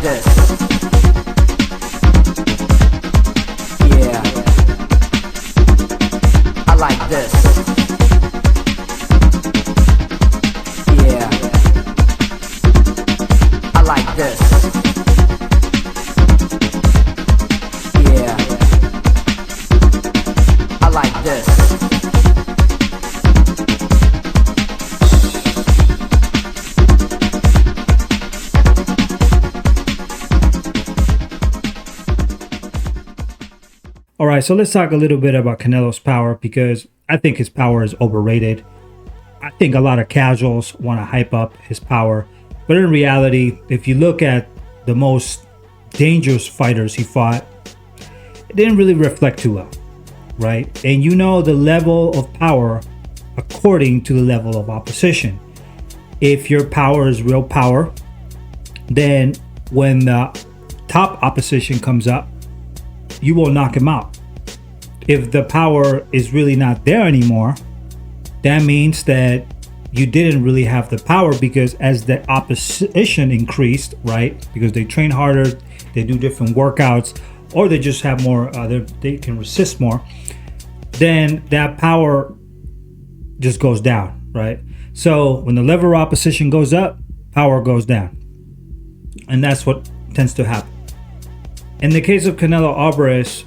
this. Yeah. I like this. Yeah. I like this. Yeah. I like this. All right, so let's talk a little bit about Canelo's power, because I think his power is overrated. I think a lot of casuals want to hype up his power, but in reality, if you look at the most dangerous fighters he fought, it didn't really reflect too well, right? And you know the level of power according to the level of opposition. If your power is real power, then when the top opposition comes up, you will knock him out. If the power is really not there anymore, that means that you didn't really have the power, because as the opposition increased, right? Because they train harder, they do different workouts, or they just have more, they can resist more, then that power just goes down, right? So when the level of opposition goes up, power goes down. And that's what tends to happen. In the case of Canelo Alvarez,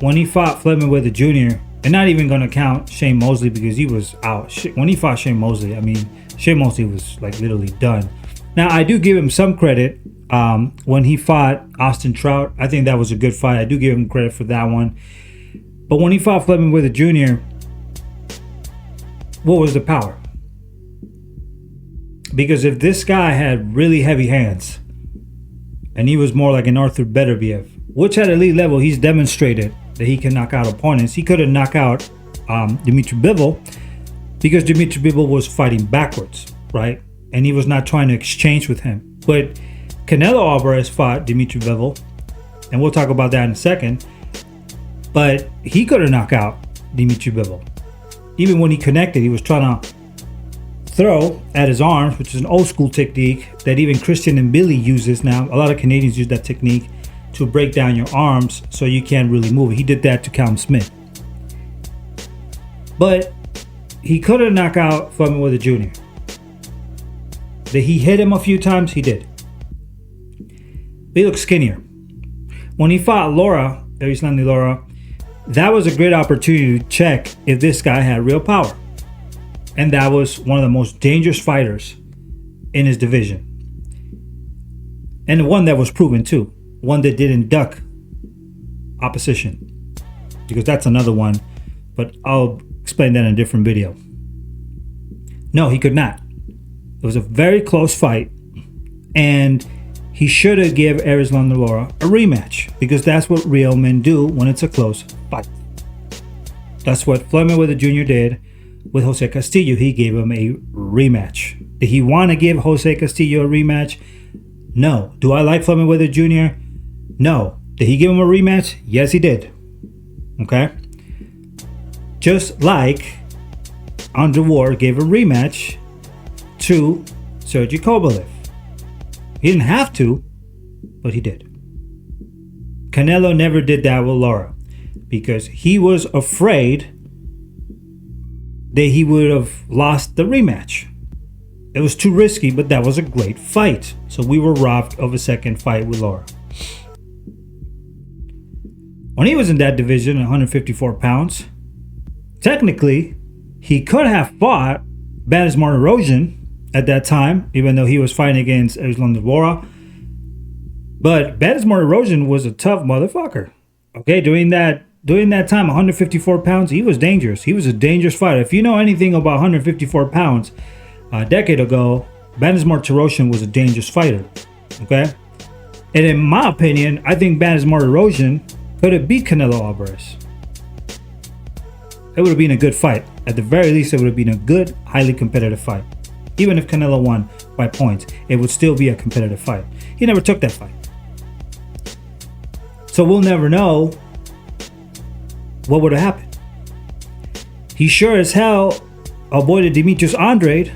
when he fought Floyd Mayweather Jr., and not even going to count Shane Mosley because he was out. When he fought Shane Mosley, I mean, Shane Mosley was like literally done. Now, I do give him some credit. When he fought Austin Trout, I think that was a good fight. I do give him credit for that one. But when he fought Floyd Mayweather Jr., what was the power? Because if this guy had really heavy hands, and he was more like an Arthur Beterbiev, which at elite level he's demonstrated that he can knock out opponents. He couldn't knock out Dimitri Bivol because Dimitri Bivol was fighting backwards, right? And he was not trying to exchange with him. But Canelo Alvarez fought Dimitri Bivol, and we'll talk about that in a second. But he couldn't knock out Dimitri Bivol. Even when he connected, he was trying to throw at his arms, which is an old school technique that even Christian and Billy uses now. A lot of Canadians use that technique to break down your arms so you can't really move. He did that to Callum Smith. But he couldn't knock out Floyd Mayweather Jr. Did he hit him a few times? He did. But he looked skinnier. When he fought Erislandy Lara, that was a great opportunity to check if this guy had real power. And that was one of the most dangerous fighters in his division. And one that was proven too. One that didn't duck opposition. Because that's another one. But I'll explain that in a different video. No, he could not. It was a very close fight. And he should have given Erislandy Lara a rematch. Because that's what real men do when it's a close fight. That's what Floyd Mayweather Jr. did with Jose Castillo. He gave him a rematch. Did he want to give Jose Castillo a rematch? No. Do I like Floyd Mayweather Jr.? No. Did he give him a rematch? Yes, he did. Okay? Just like Andre Ward gave a rematch to Sergey Kovalev. He didn't have to, but he did. Canelo never did that with Lara because he was afraid that he would have lost the rematch. It was too risky, but that was a great fight. So we were robbed of a second fight with Lara. When he was in that division, 154 pounds, technically, he could have fought Banis Martirosyan at that time, even though he was fighting against Erislandy Lara. But Banis Martirosyan was a tough motherfucker. Okay, during that time, 154 pounds, he was dangerous. He was a dangerous fighter. If you know anything about 154 pounds, a decade ago, Banis Martirosyan was a dangerous fighter. Okay? And in my opinion, I think Banis Martirosyan could have beat Canelo Alvarez. It would have been a good fight. At the very least, it would have been a good, highly competitive fight. Even if Canelo won by points, it would still be a competitive fight. He never took that fight. So we'll never know what would have happened. He sure as hell avoided Demetrius Andrade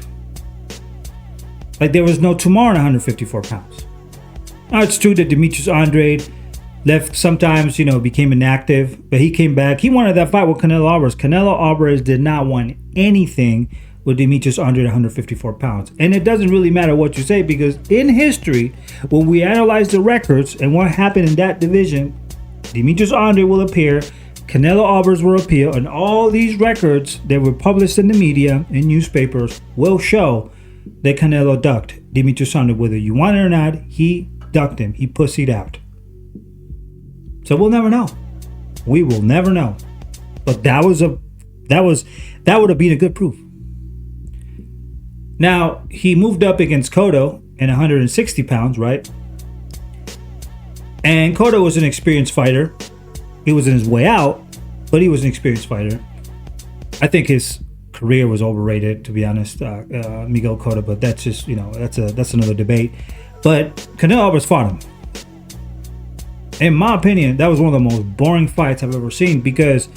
like there was no tomorrow in 154 pounds. Now, it's true that Demetrius Andrade left sometimes, became inactive, but he came back. He wanted that fight with Canelo Alvarez. Canelo Alvarez did not want anything with Demetrius Andrade at 154 pounds. And it doesn't really matter what you say, because in history, when we analyze the records and what happened in that division, Demetrius Andrade will appear, Canelo Alvarez will appear, and all these records that were published in the media and newspapers will show that Canelo ducked Demetrius Andrade. Whether you want it or not, he ducked him. He pussied out. So we'll never know. We will never know. But that would have been a good proof. Now, he moved up against Cotto in 160 pounds, right? And Cotto was an experienced fighter. He was in his way out, but he was an experienced fighter. I think his career was overrated, to be honest, Miguel Cotto, but that's just, that's another debate. But Canelo Alvarez fought him. In my opinion, that was one of the most boring fights I've ever seen, because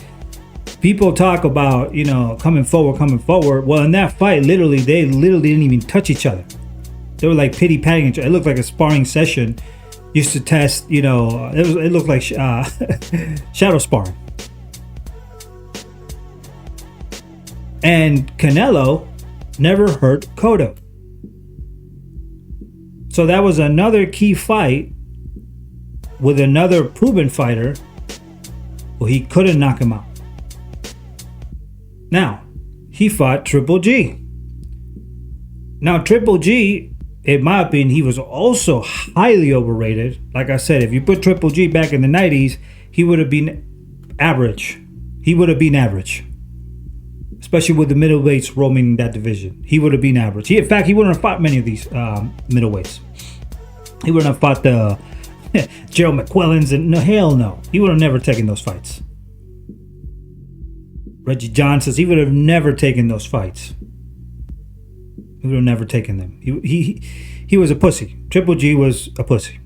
people talk about, coming forward. Well, in that fight, they literally didn't even touch each other. They were like pity patting each other. It looked like a sparring session used to test, it looked like shadow sparring. And Canelo never hurt Cotto. So that was another key fight with another proven fighter where he couldn't knock him out. Now, he fought Triple G. Now, Triple G, in my opinion, he was also highly overrated. Like I said, if you put Triple G back in the 90s, he would have been average. Especially with the middleweights roaming that division. He would have been average. In fact, he wouldn't have fought many of these middleweights. He wouldn't have fought the Gerald McQuillans, and hell no. He would have never taken those fights. Reggie Johnson, he would have never taken those fights. He would have never taken them. He was a pussy. Triple G was a pussy.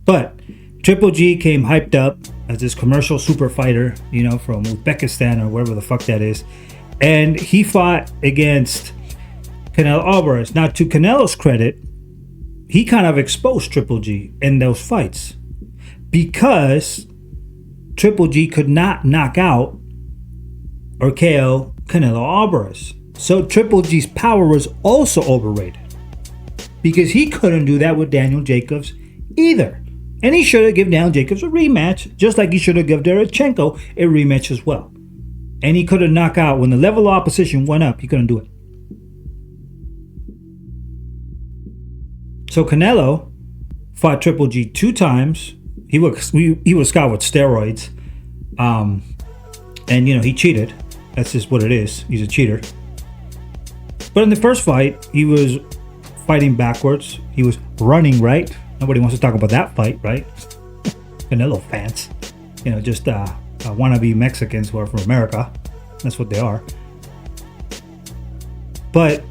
But Triple G came hyped up as this commercial super fighter, from Uzbekistan or wherever the fuck that is. And he fought against Canelo Alvarez. Now, to Canelo's credit, he kind of exposed Triple G in those fights, because Triple G could not knock out or KO Canelo Alvarez. So Triple G's power was also overrated, because he couldn't do that with Daniel Jacobs either. And he should have given Daniel Jacobs a rematch, just like he should have given Derevchenko a rematch as well. And he couldn't knock out, when the level of opposition went up, he couldn't do it. So Canelo fought Triple G 2 times. He was scouted with steroids. And he cheated. That's just what it is. He's a cheater. But in the first fight, he was fighting backwards. He was running right. Nobody wants to talk about that fight, right? Canelo fans. Just wannabe Mexicans who are from America. That's what they are. But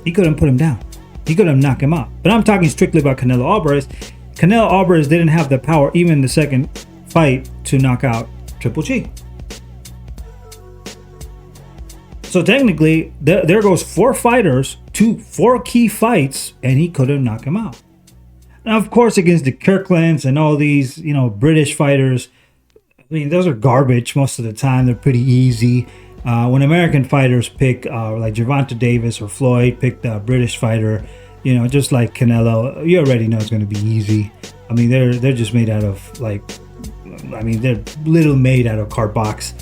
he couldn't put him down. He couldn't knock him out. But I'm talking strictly about Canelo Alvarez. Canelo Alvarez didn't have the power, even in the second fight, to knock out Triple G. So technically, there goes 4 fighters, 4 key fights, and he couldn't knock him out. Now, of course, against the Kirklands and all these, British fighters, those are garbage most of the time. They're pretty easy. When American fighters pick, like Gervonta Davis or Floyd, picked a British fighter, just like Canelo, you already know it's going to be easy. They're just made out of they're little made out of cardbox.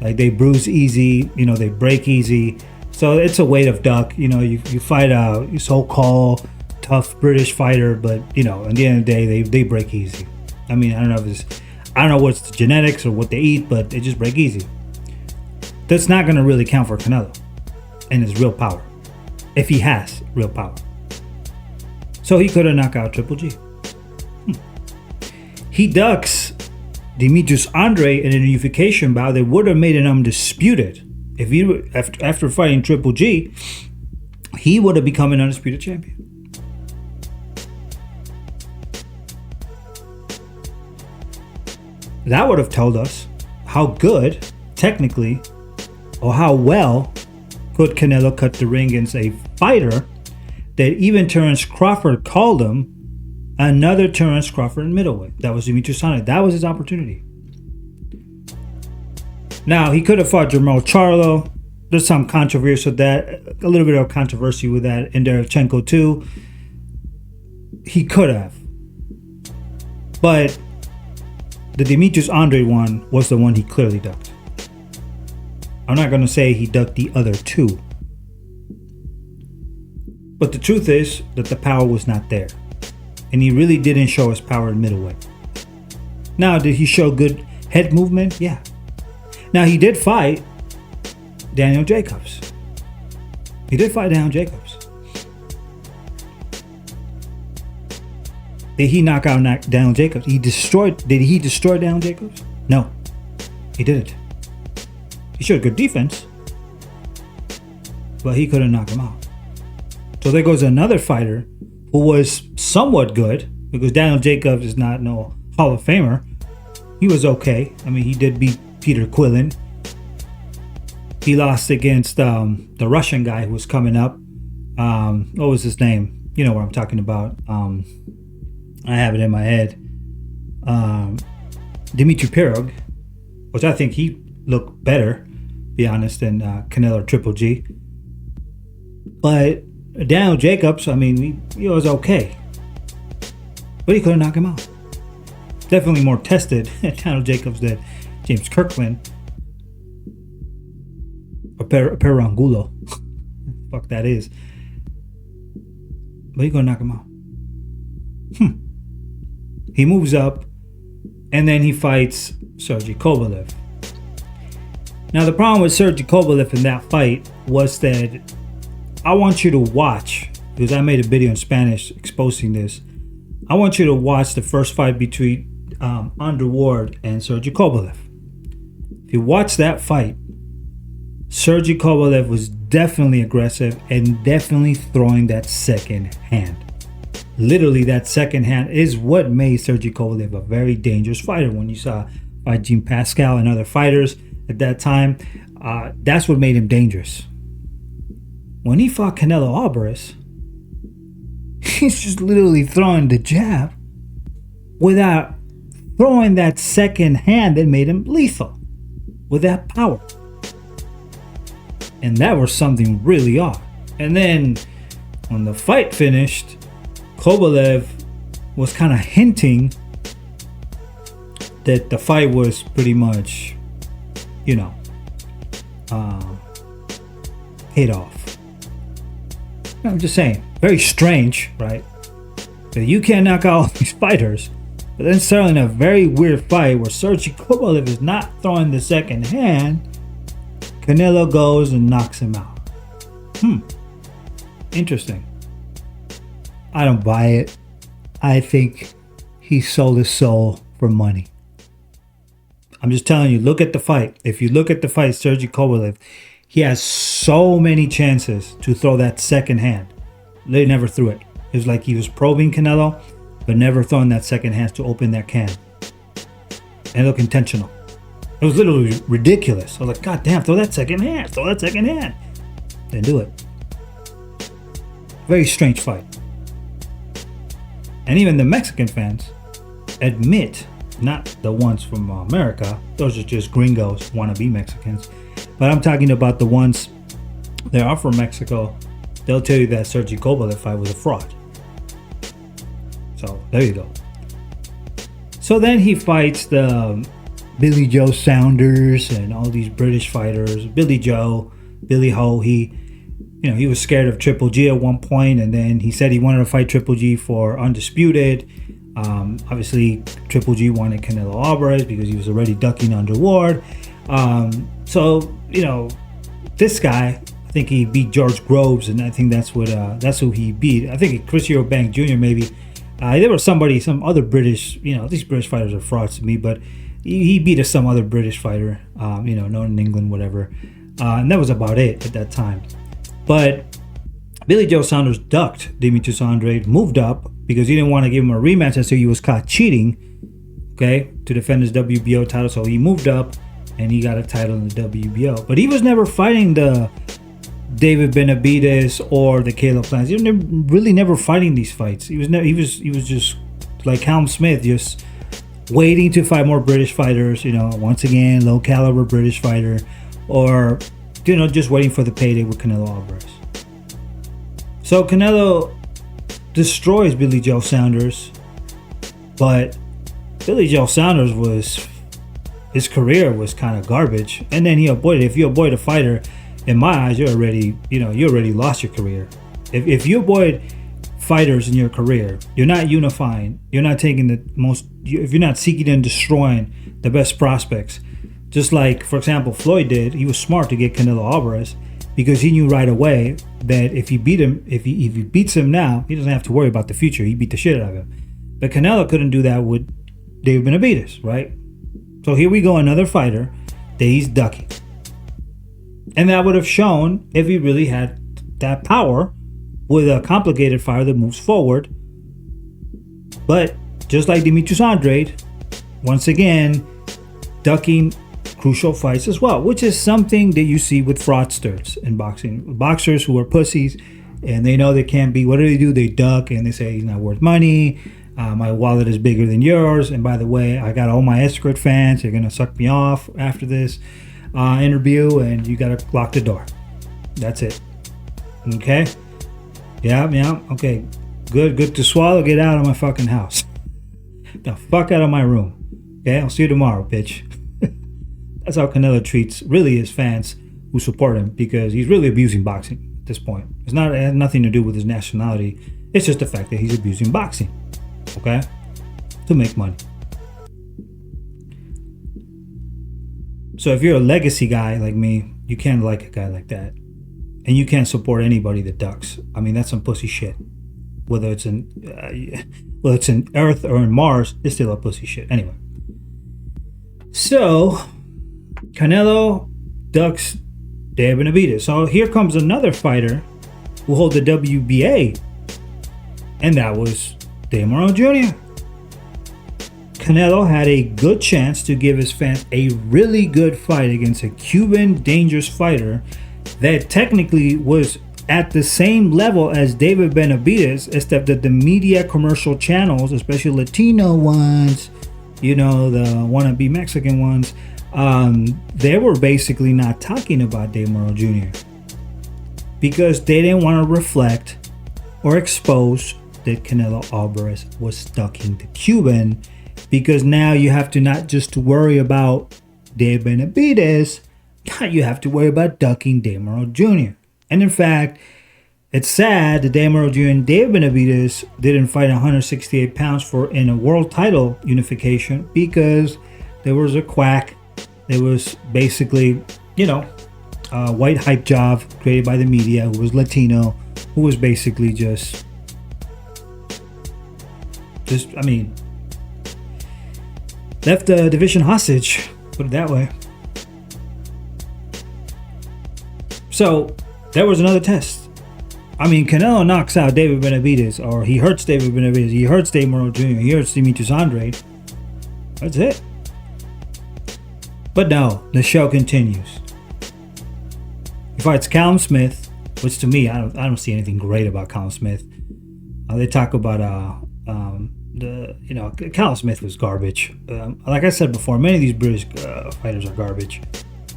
Like, they bruise easy, they break easy. So it's a weight of duck. You fight a so-called tough British fighter, but at the end of the day, they break easy. I don't know what's the genetics or what they eat, but they just break easy. That's not going to really count for Canelo and his real power, if he has real power. So he couldn't knock out Triple G. He ducks Demetrius Andrade in a unification bout that would have made it undisputed. If he, after fighting Triple G, he would have become an undisputed champion. That would have told us how good, technically, or how well could Canelo cut the ring against a fighter that even Terence Crawford called him another Terence Crawford in middleweight. That was Demetrius Andrade. That was his opportunity. Now, he could have fought Jermell Charlo. There's some controversy with that. A little bit of controversy with that. And Derevchenko too. He could have. But the Demetrius Andrade one was the one he clearly ducked. I'm not going to say he ducked the other two. But the truth is that the power was not there. And he really didn't show his power in middleweight. Now, did he show good head movement? Yeah. Now, he did fight Daniel Jacobs. He did fight Daniel Jacobs. Did he knock out Daniel Jacobs? Did he destroy Daniel Jacobs? No, he didn't. He showed good defense, but he couldn't knock him out. So there goes another fighter who was somewhat good, because Daniel Jacobs is not no Hall of Famer. He was okay. I mean, he did beat Peter Quillin. He lost against the Russian guy who was coming up. What was his name? You know what I'm talking about. I have it in my head. Dmitry Pirog, which I think he looked better, to be honest, than Canelo Triple G. But Daniel Jacobs, I mean, he was okay. But he couldn't knock him out. Definitely more tested Daniel Jacobs than James Kirkland. Or Perangulo. Fuck that is. But he couldn't knock him out. He moves up, and then he fights Sergey Kovalev. Now, the problem with Sergey Kovalev in that fight was that I want you to watch, because I made a video in Spanish exposing this. I want you to watch the first fight between Andre Ward and Sergey Kovalev. If you watch that fight, Sergey Kovalev was definitely aggressive and definitely throwing that second hand. Literally, that second hand is what made Sergey Kovalev a very dangerous fighter. When you saw fight Jean Pascal and other fighters at that time, that's what made him dangerous. When he fought Canelo Alvarez, he's just literally throwing the jab without throwing that second hand that made him lethal with that power. And that was something really odd. And then when the fight finished, Kovalev was kind of hinting that the fight was pretty much, paid off. I'm just saying, very strange, right? That you can't knock out all these fighters, but then certainly in a very weird fight where Sergey Kovalev is not throwing the second hand, Canelo goes and knocks him out. Interesting. I don't buy it. I think he sold his soul for money. I'm just telling you, look at the fight. If you look at the fight, Sergey Kovalev, he has so many chances to throw that second hand. They never threw it. It was like he was probing Canelo, but never throwing that second hand to open that can. And it looked intentional. It was literally ridiculous. I was like, God damn, throw that second hand. Throw that second hand. Didn't do it. Very strange fight. And even the Mexican fans admit, not the ones from America, those are just gringos, wannabe Mexicans, but I'm talking about the ones that are from Mexico. They'll tell you that Sergey Kovalev fight was a fraud. So there you go. So then he fights the Billy Joe Saunders and all these British fighters. Billy Joe, Billy Ho, he was scared of Triple G at one point, and then he said he wanted to fight Triple G for Undisputed. Obviously, Triple G wanted Canelo Alvarez because he was already ducking Andre Ward. This guy, I think he beat George Groves, and I think that's who he beat. I think Chris Eubank Jr. maybe. There was some other British. These British fighters are frauds to me, but he beat some other British fighter. Known in England, whatever. And that was about it at that time. But Billy Joe Saunders ducked Demetrius Andrade, moved up because he didn't want to give him a rematch until he was caught cheating, to defend his WBO title. So he moved up and he got a title in the WBO. But he was never fighting the David Benavidez or the Caleb Plants. He was really never fighting these fights. He was just like Callum Smith, just waiting to fight more British fighters. Once again, low caliber British fighter, or just waiting for the payday with Canelo Alvarez. So Canelo destroys Billy Joe Saunders, but Billy Joe Saunders his career was kind of garbage, and then if you avoid a fighter, in my eyes, you already lost your career. If you avoid fighters in your career, you're not unifying, you're not taking if you're not seeking and destroying the best prospects, just like, for example, Floyd did. He was smart to get Canelo Alvarez because he knew right away that if he beats him now, he doesn't have to worry about the future. He beat the shit out of him. But Canelo couldn't do that with David Benavidez, right? So here we go, another fighter that he's ducking. And that would have shown if he really had that power with a complicated fighter that moves forward. But just like Demetrius Andrade, once again, ducking crucial fights as well, which is something that you see with fraudsters in boxing. Boxers who are pussies and they know they can't be. What do? They duck and they say he's not worth money. My wallet is bigger than yours. And by the way, I got all my escort fans. They're going to suck me off after this interview, and you got to lock the door. That's it. Okay? Yeah. Okay. Good to swallow. Get out of my fucking house. The fuck out of my room. Okay? I'll see you tomorrow, bitch. That's how Canelo treats really his fans who support him, because he's really abusing boxing at this point. It has nothing to do with his nationality. It's just the fact that he's abusing boxing. Okay? To make money. So if you're a legacy guy like me, you can't like a guy like that. And you can't support anybody that ducks. I mean, that's some pussy shit. Whether it's in Earth or in Mars, it's still a pussy shit. Anyway. So, Canelo ducks David Benavidez. So here comes another fighter who holds the WBA. And that was Dave Morrell Jr. Canelo had a good chance to give his fans a really good fight against a Cuban dangerous fighter that technically was at the same level as David Benavidez, except that the media commercial channels, especially Latino ones, the wannabe Mexican ones, they were basically not talking about Dave Morrell Jr. because they didn't want to reflect or expose that Canelo Alvarez was ducking the Cuban, because now you have to not just worry about Dave Benavidez, now you have to worry about ducking Dave Morrell Jr. And in fact, it's sad that Dave Morrell Jr. and Dave Benavidez didn't fight 168 pounds in a world title unification, because there was a quack. There was basically, a white hype job created by the media who was Latino, who was basically just left the division hostage, put it that way. So there was another test. Canelo knocks out David Benavidez, or he hurts David Benavidez, he hurts Dave Morrell Jr., he hurts Demetrius Andrade. That's it. But no, the show continues. He fights Callum Smith, which to me, I don't see anything great about Callum Smith. They talk about Callum Smith was garbage. Like I said before, many of these British fighters are garbage.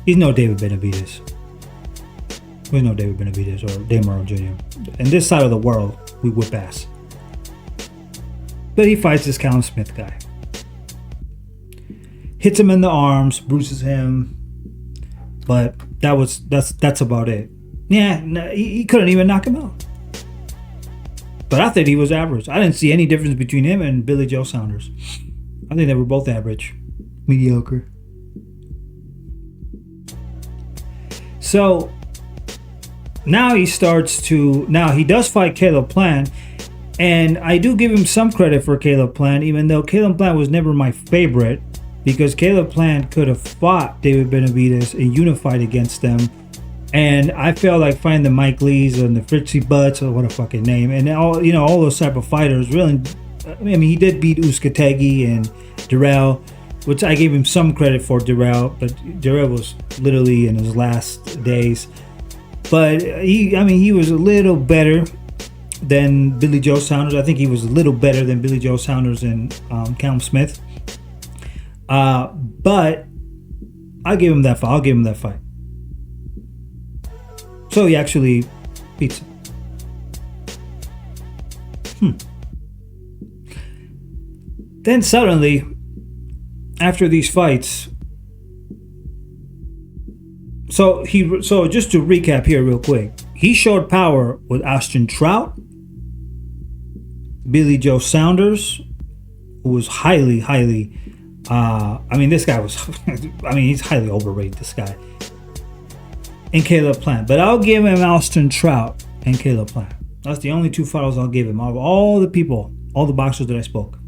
He's no David Benavidez. There's no David Benavidez or Dave Morrell Jr. In this side of the world, we whip ass. But he fights this Callum Smith guy. Hits him in the arms, bruises him. But that's about it. Yeah, no, he couldn't even knock him out. But I think he was average. I didn't see any difference between him and Billy Joe Saunders. I think they were both average. Mediocre. So now he does fight Caleb Plant. And I do give him some credit for Caleb Plant, even though Caleb Plant was never my favorite, because Caleb Plant could have fought David Benavidez and unified against them. And I felt like fighting the Mike Lees and the Fritzy Butts, or what a fucking name, and all those type of fighters. Really, he did beat Uzcategui and Durrell, which I gave him some credit for Durrell, but Durrell was literally in his last days. But he was a little better than Billy Joe Saunders. I think he was a little better than Billy Joe Saunders and Callum Smith. But I'll give him that fight. So he actually beats him. Then suddenly, after these fights, so just to recap here real quick, he showed power with Austin Trout, Billy Joe Saunders, who was highly, this guy was, he's highly overrated, this guy, and Caleb Plant. But I'll give him Austin Trout and Caleb Plant. That's the only two fighters I'll give him. Out of all the people, all the boxers that I spoke,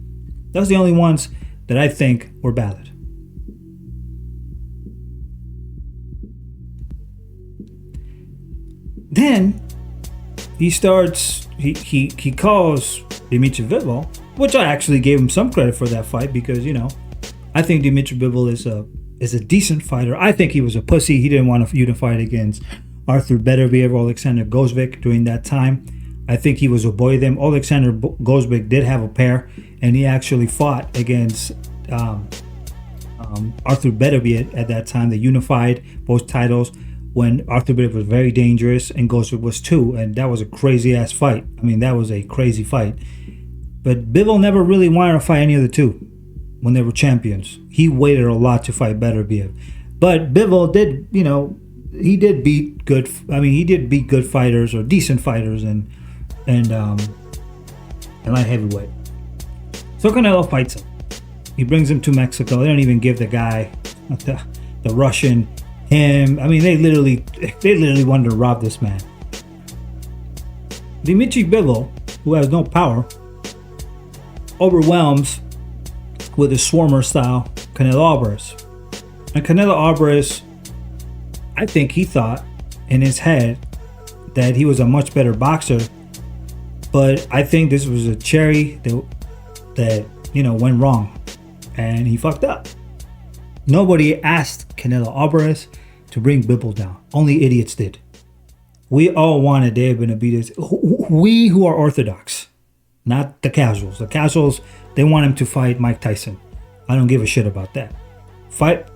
that's the only ones that I think were valid. Then he starts. He calls Dimitri Bivol, which I actually gave him some credit for that fight because I think Dimitri Bivol is a decent fighter. I think he was a pussy. He didn't want to fight against Arthur Beterbiev or Alexander Gozbek during that time. I think he was avoiding them. Alexander Gozbek did have a pair, and he actually fought against Arthur Beterbiev at that time. They unified both titles when Arthur Beterbiev was very dangerous and Gozbek was too, and that was a crazy ass fight. That was a crazy fight. But Bivol never really wanted to fight any of the two when they were champions. He waited a lot to fight Beterbiev. But Bivol did, he did beat good. He did beat good fighters or decent fighters and light heavyweight. So Canelo fights him. He brings him to Mexico. They don't even give the guy, the Russian, him. They literally wanted to rob this man. Dimitri Bivol, who has no power, overwhelms with his swarmer style Canelo Alvarez. And Canelo Alvarez, I think he thought in his head that he was a much better boxer, but I think this was a cherry that went wrong, and he fucked up. Nobody asked Canelo Alvarez to bring Bivol down. Only idiots did. We all wanted Dave Benavidez. We who are orthodox, not the casuals. The casuals, they want him to fight Mike Tyson. I don't give a shit about that. Fight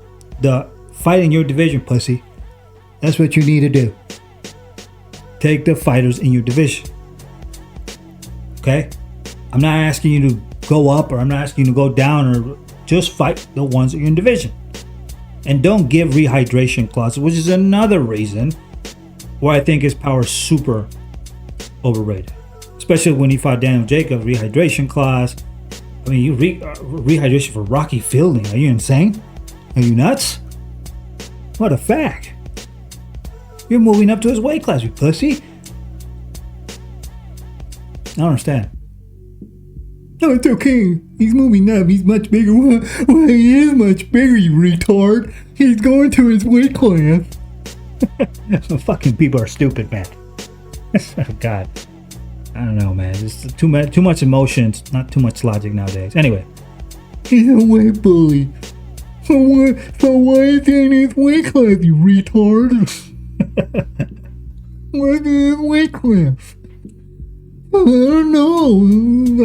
in your division, pussy. That's what you need to do. Take the fighters in your division. Okay? I'm not asking you to go up, or I'm not asking you to go down, or just fight the ones in your division. And don't give rehydration clauses, which is another reason why I think his power is super overrated. Especially when he fought Daniel Jacobs, rehydration clause. You rehydration for Rocky Fielding. Are you insane? Are you nuts? What a fact. You're moving up to his weight class, you pussy. I don't understand. No, it's okay. He's moving up. He's much bigger. Well, he is much bigger, you retard. He's going to his weight class. Some fucking people are stupid, man. Oh, God. I don't know, man. It's too much emotions, not too much logic nowadays. Anyway. He's a weight bully. So why is he in his weight class, you retard? Why is he in his weight class? I don't know.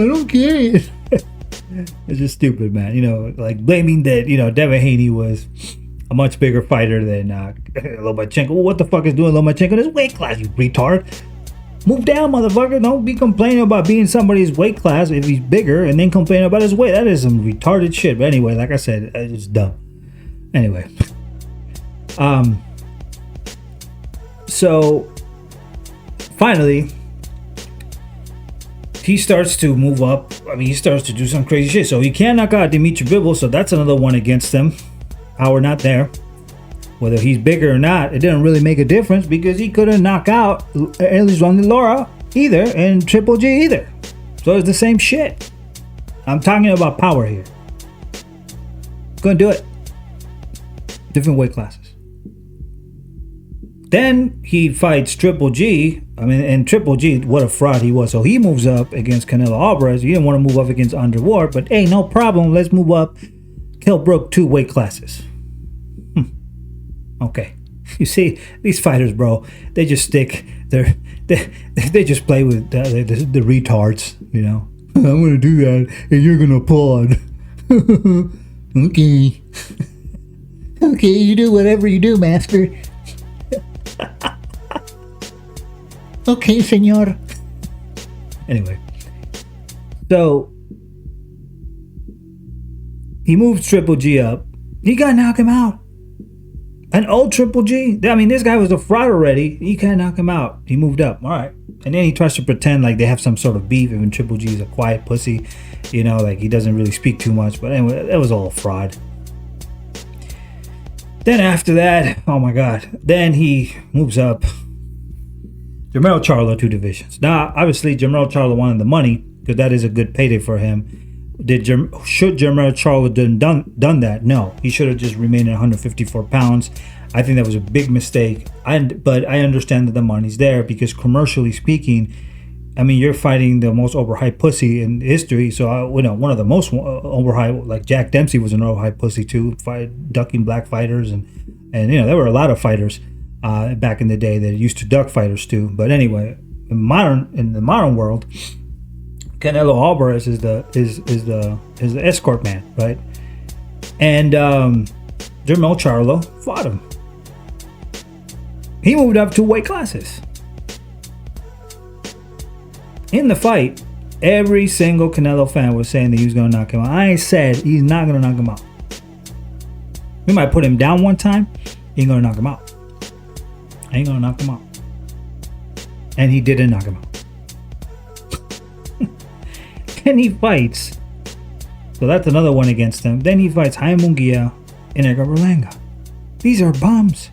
I don't get it. It's just stupid, man. Like blaming that, Devin Haney was a much bigger fighter than Lomachenko. Well, what the fuck is doing Lomachenko in his weight class, you retard? Move down, motherfucker. Don't be complaining about being somebody's weight class if he's bigger and then complaining about his weight. That is some retarded shit. But anyway, like I said, it's dumb. Anyway. So, finally, he starts to move up. He starts to do some crazy shit. So he can't knock out Dimitri Bivol, so that's another one against him. Power not there. Whether he's bigger or not, it didn't really make a difference because he couldn't knock out Elizondo Lara either and Triple G either. So it's the same shit. I'm talking about power here. Couldn't do it. Different weight classes. Then he fights Triple G. And Triple G, what a fraud he was. So he moves up against Canelo Alvarez. He didn't want to move up against Andre Ward, but hey, no problem. Let's move up. Kell Brook 2 weight classes. Okay. You see, these fighters, bro, they just stick they just play with the retards, you know. I'm gonna do that, and you're gonna applaud. Okay. Okay, you do whatever you do, master. Okay, senor. Anyway, so he moves Triple G up. He gotta knock him out. An old Triple G? I mean, this guy was a fraud already. You can't knock him out. He moved up. All right. And then he tries to pretend like they have some sort of beef, even Triple G is a quiet pussy. You know, like he doesn't really speak too much. But anyway, that was all fraud. Then after that, oh my God. Then he moves up Jermell Charlo 2 divisions. Now, obviously, Jermell Charlo wanted the money because that is a good payday for him. Should Jermell Charlo done that? No, he should have just remained at 154 pounds. I think that was a big mistake. But I understand that the money's there because commercially speaking, I mean, you're fighting the most overhyped pussy in history. So one of the most overhyped, like Jack Dempsey was an overhyped pussy too, ducking black fighters, and there were a lot of fighters back in the day that used to duck fighters too. But anyway, in the modern world, Canelo Alvarez is the escort man, right? And Jermell Charlo fought him. He moved up 2 weight classes. In the fight, every single Canelo fan was saying that he was going to knock him out. I said he's not going to knock him out. We might put him down one time. He ain't going to knock him out. Ain't going to knock him out. And he didn't knock him out. Then he fights. So that's another one against him. Then he fights Jaime Munguia and Edgar Berlanga. These are bums.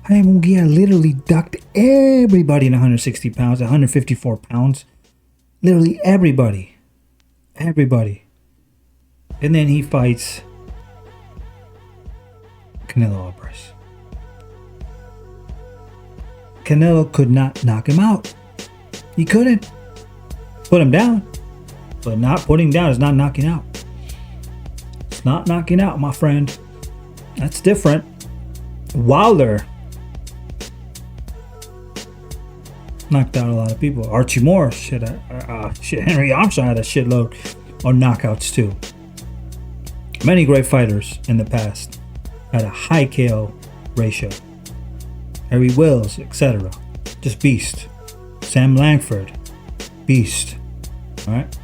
Jaime Munguia literally ducked everybody in 160 pounds, 154 pounds. Literally everybody. Everybody. And then he fights Canelo Alvarez. Canelo could not knock him out. He couldn't. Put him down. But not putting down is not knocking out. It's not knocking out, my friend. That's different. Wilder knocked out a lot of people. Archie Moore, Henry Armstrong had a shitload of knockouts too. Many great fighters in the past had a high KO ratio. Harry Wills, etc. Just beast. Sam Langford, beast. All right.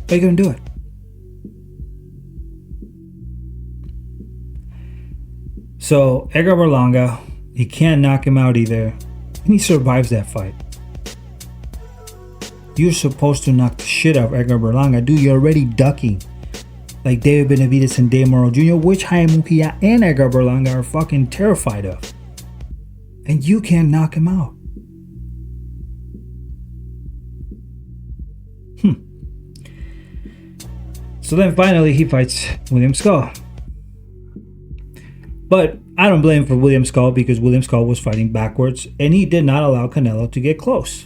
How are you gonna do it? So Edgar Berlanga, he can't knock him out either, and he survives that fight. You're supposed to knock the shit out of Edgar Berlanga, dude. You're already ducking like David Benavidez and Dave Morrow Jr., which Jaime Munguia and Edgar Berlanga are fucking terrified of, and you can't knock him out. So then finally he fights William Skull. But I don't blame him for William Skull because William Skull was fighting backwards and he did not allow Canelo to get close.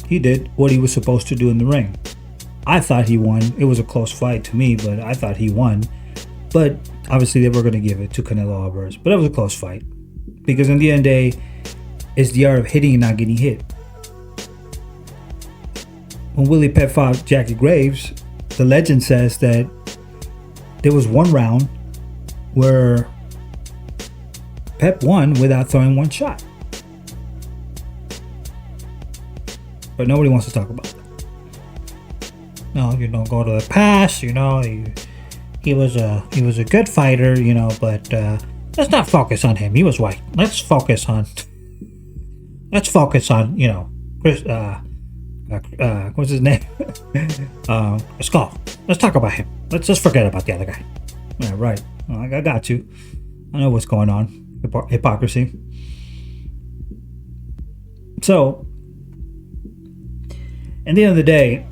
He did what he was supposed to do in the ring. I thought he won. It was a close fight to me, but I thought he won. But obviously they were going to give it to Canelo Alvarez. But it was a close fight. Because in the end of the day, it's the art of hitting and not getting hit. When Willie Pep fought Jackie Graves, the legend says that there was one round where Pep won without throwing one shot. But nobody wants to talk about that. No, go to the past, he was a good fighter, but let's not focus on him. He was white. Let's focus on Chris, what's his name? Skull. Let's talk about him. Let's just forget about the other guy. Yeah, right. Well, I got you. I know what's going on. Hypocrisy. So, at the end of the day,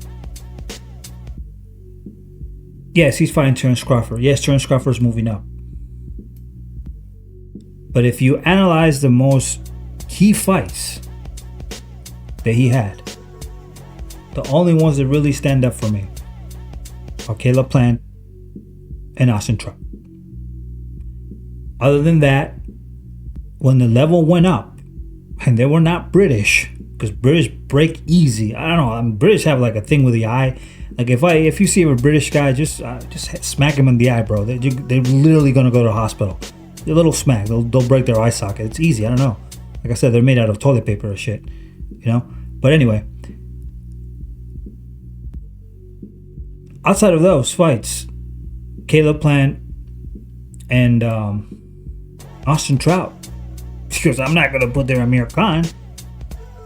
yes, he's fighting Terence Crawford. Yes, Terence Crawford's moving up. But if you analyze the most key fights that he had, the only ones that really stand up for me are Caleb Plant and Austin Truck. Other than that, when the level went up and they were not British, because British break easy. I don't know. British have like a thing with the eye. Like if you see a British guy, just smack him in the eye, bro. They're literally gonna go to the hospital. A little smack, they'll break their eye socket. It's easy. I don't know. Like I said, they're made out of toilet paper or shit, you know. But anyway, outside of those fights, Caleb Plant and Austin Trout, because I'm not gonna put there Amir Khan.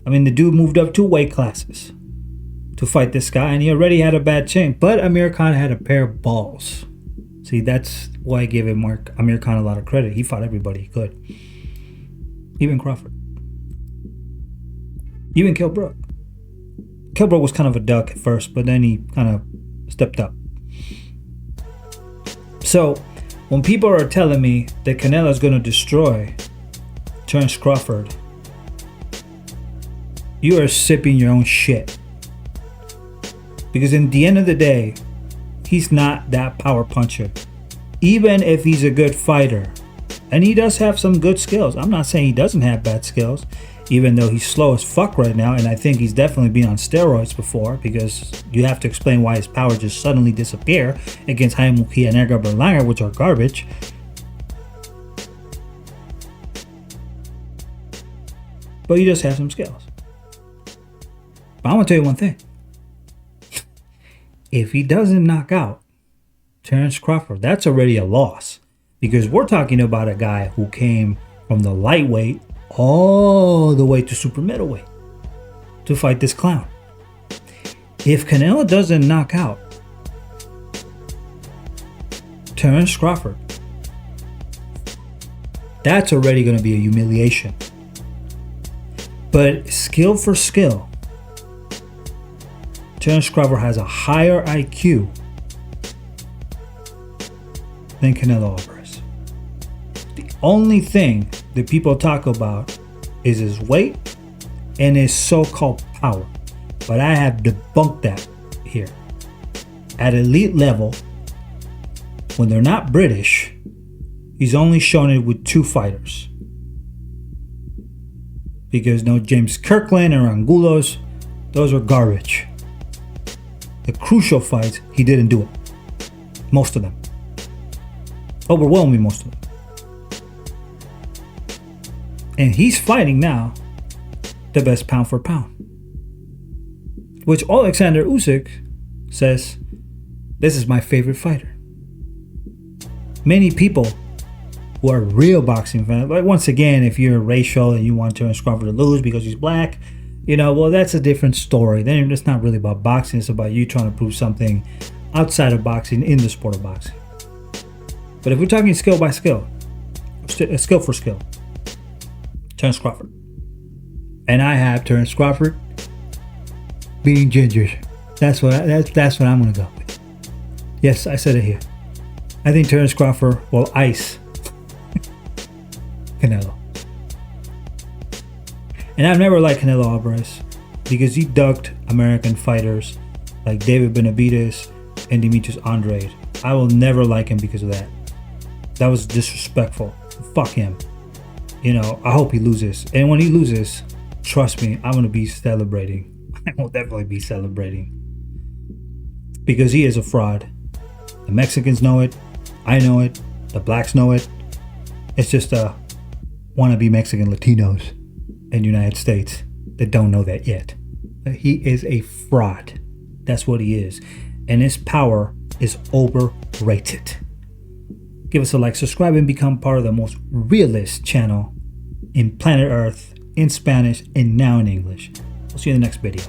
I mean, the dude moved up 2 weight classes to fight this guy, and he already had a bad chin. But Amir Khan had a pair of balls. See, that's why I give Amir Khan a lot of credit. He fought everybody he could, even Crawford, even Kell Brook. Kell Brook was kind of a duck at first, but then he kind of stepped up. So when people are telling me that Canelo is going to destroy Terence Crawford, you are sipping your own shit. Because in the end of the day, he's not that power puncher. Even if he's a good fighter, and he does have some good skills. I'm not saying he doesn't have bad skills, even though he's slow as fuck right now, and I think he's definitely been on steroids before, because you have to explain why his power just suddenly disappeared against Jaime Mujia and Edgar Berlanga, which are garbage. But he just has some skills. But I'm gonna tell you one thing. If he doesn't knock out Terence Crawford, that's already a loss. Because we're talking about a guy who came from the lightweight all the way to super middleweight to fight this clown. If Canelo doesn't knock out Terence Crawford, that's already going to be a humiliation. But skill for skill, Terence Crawford has a higher IQ than Canelo Alvarez. The only thing that people talk about is his weight and his so-called power. But I have debunked that here. At elite level, when they're not British, he's only shown it with 2 fighters. Because no James Kirkland or Angulos, those are garbage. The crucial fights, he didn't do it. Most of them. Overwhelmingly most of them. And he's fighting now the best pound for pound. Which Alexander Usyk says, this is my favorite fighter. Many people who are real boxing fans, like once again, if you're racial and you want Terence Crawford to lose because he's black, you know, well, that's a different story. Then it's not really about boxing. It's about you trying to prove something outside of boxing in the sport of boxing. But if we're talking skill by skill, skill for skill, Terence Crawford. And I have Terence Crawford beating Ginger. That's what I'm going to go with. Yes, I said it here. I think Terence Crawford will ice Canelo. And I've never liked Canelo Alvarez because he ducked American fighters like David Benavidez and Demetrius Andrade. I will never like him because of that. That was disrespectful. Fuck him. You know, I hope he loses. And when he loses, trust me, I'm going to be celebrating. I will definitely be celebrating. Because he is a fraud. The Mexicans know it. I know it. The blacks know it. It's just wannabe Mexican Latinos in the United States that don't know that yet. He is a fraud. That's what he is. And his power is overrated. Give us a like, subscribe, and become part of the most realist channel in planet Earth, in Spanish, and now in English. We'll see you in the next video.